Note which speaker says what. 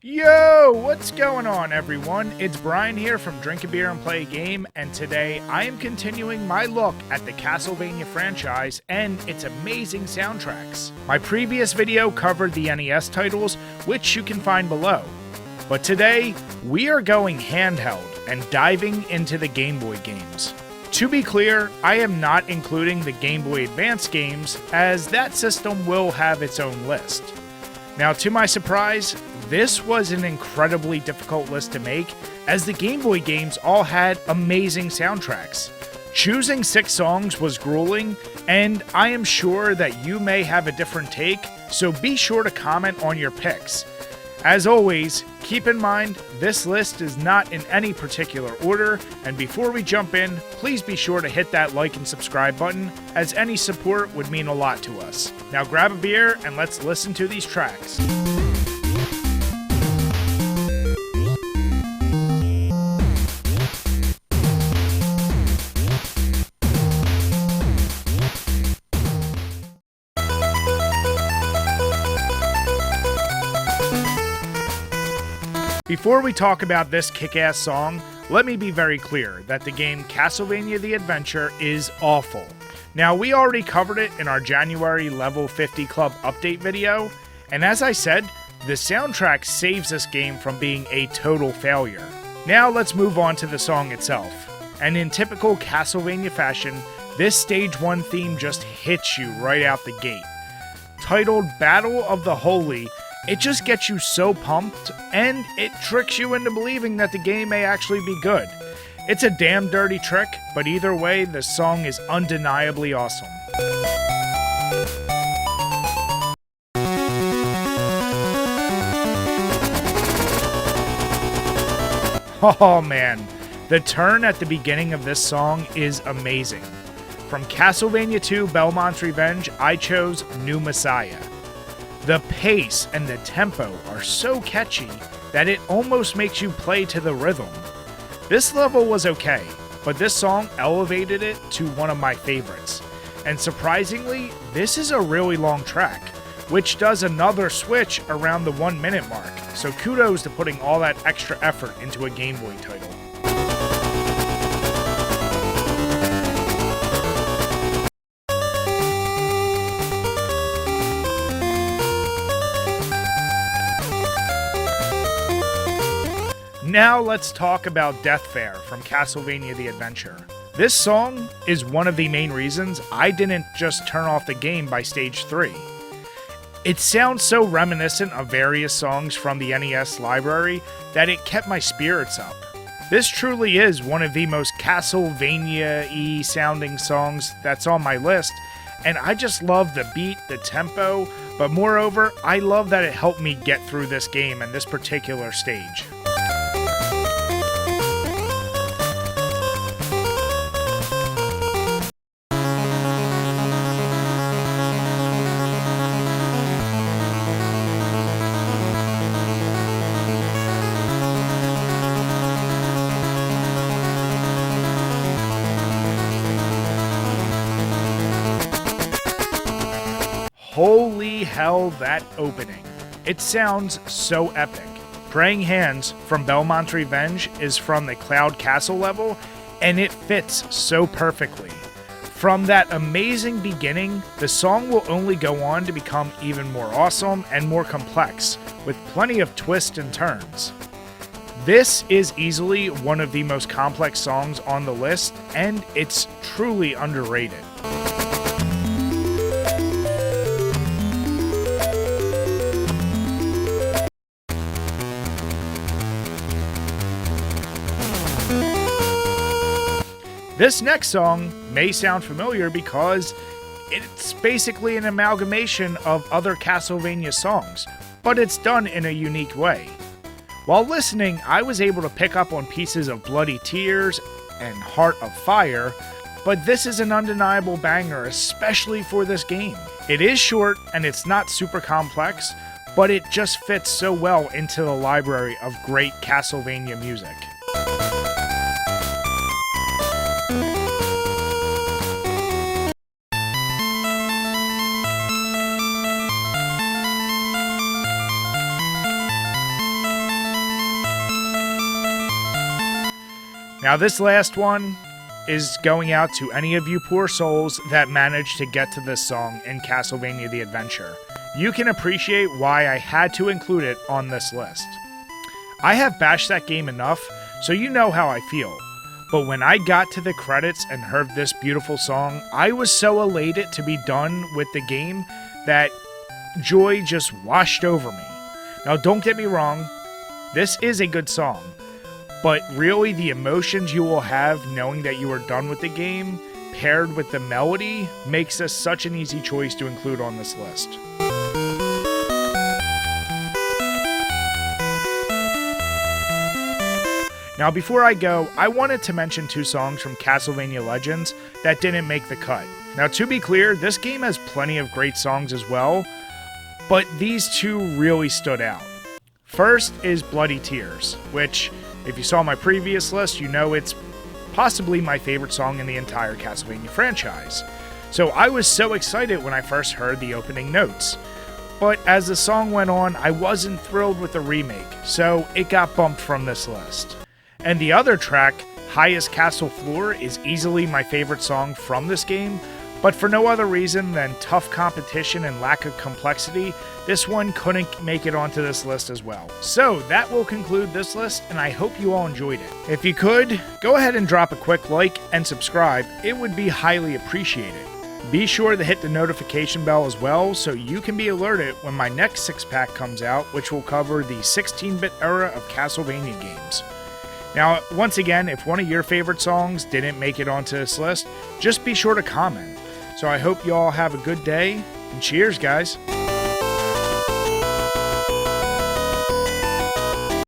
Speaker 1: Yo, what's going on everyone? It's Brian here from DrinkABeerandPlayAGame, and today I am continuing my look at the Castlevania franchise and its amazing soundtracks. My previous video covered the NES titles, which you can find below. But today, we are going handheld and diving into the Game Boy games. To be clear, I am not including the Game Boy Advance games, as that system will have its own list. Now, to my surprise, this was an incredibly difficult list to make, as the Game Boy games all had amazing soundtracks. Choosing 6 songs was grueling, and I am sure that you may have a different take, so be sure to comment on your picks. As always, keep in mind, this list is not in any particular order, and before we jump in, please be sure to hit that like and subscribe button, as any support would mean a lot to us. Now grab a beer and let's listen to these tracks. Before we talk about this kick-ass song, let me be very clear that the game Castlevania The Adventure is awful. Now, we already covered it in our January Level 50 Club update video, and as I said, the soundtrack saves this game from being a total failure. Now let's move on to the song itself. And in typical Castlevania fashion, this Stage 1 theme just hits you right out the gate. Titled Battle of the Holy, it just gets you so pumped, and it tricks you into believing that the game may actually be good. It's a damn dirty trick, but either way, the song is undeniably awesome. Oh man, the turn at the beginning of this song is amazing. From Castlevania 2 Belmont's Revenge, I chose New Messiah. The pace and the tempo are so catchy that it almost makes you play to the rhythm. This level was okay, but this song elevated it to one of my favorites. And surprisingly, this is a really long track, which does another switch around the 1 minute mark, so kudos to putting all that extra effort into a Game Boy title. Now let's talk about Death Fair from Castlevania The Adventure. This song is one of the main reasons I didn't just turn off the game by Stage 3. It sounds so reminiscent of various songs from the NES library that it kept my spirits up. This truly is one of the most Castlevania-y sounding songs that's on my list, and I just love the beat, the tempo, but moreover, I love that it helped me get through this game and this particular stage. Holy hell, that opening. It sounds so epic. Praying Hands from Belmont's Revenge is from the Cloud Castle level, and it fits so perfectly. From that amazing beginning, the song will only go on to become even more awesome and more complex, with plenty of twists and turns. This is easily one of the most complex songs on the list, and it's truly underrated. This next song may sound familiar because it's basically an amalgamation of other Castlevania songs, but it's done in a unique way. While listening, I was able to pick up on pieces of Bloody Tears and Heart of Fire, but this is an undeniable banger, especially for this game. It is short and it's not super complex, but it just fits so well into the library of great Castlevania music. Now this last one is going out to any of you poor souls that managed to get to this song in Castlevania The Adventure. You can appreciate why I had to include it on this list. I have bashed that game enough, so you know how I feel. But when I got to the credits and heard this beautiful song, I was so elated to be done with the game that joy just washed over me. Now don't get me wrong, this is a good song, but really the emotions you will have knowing that you are done with the game, paired with the melody, makes this such an easy choice to include on this list. Now before I go, I wanted to mention 2 songs from Castlevania Legends that didn't make the cut. Now to be clear, this game has plenty of great songs as well, but these 2 really stood out. First is Bloody Tears, which, if you saw my previous list, you know it's possibly my favorite song in the entire Castlevania franchise. So I was so excited when I first heard the opening notes. But as the song went on, I wasn't thrilled with the remake, so it got bumped from this list. And the other track, Highest Castle Floor, is easily my favorite song from this game, but for no other reason than tough competition and lack of complexity, this one couldn't make it onto this list as well. So that will conclude this list, and I hope you all enjoyed it. If you could, go ahead and drop a quick like and subscribe. It would be highly appreciated. Be sure to hit the notification bell as well so you can be alerted when my next 6-pack comes out, which will cover the 16-bit era of Castlevania games. Now, once again, if one of your favorite songs didn't make it onto this list, just be sure to comment. So I hope you all have a good day, and cheers, guys!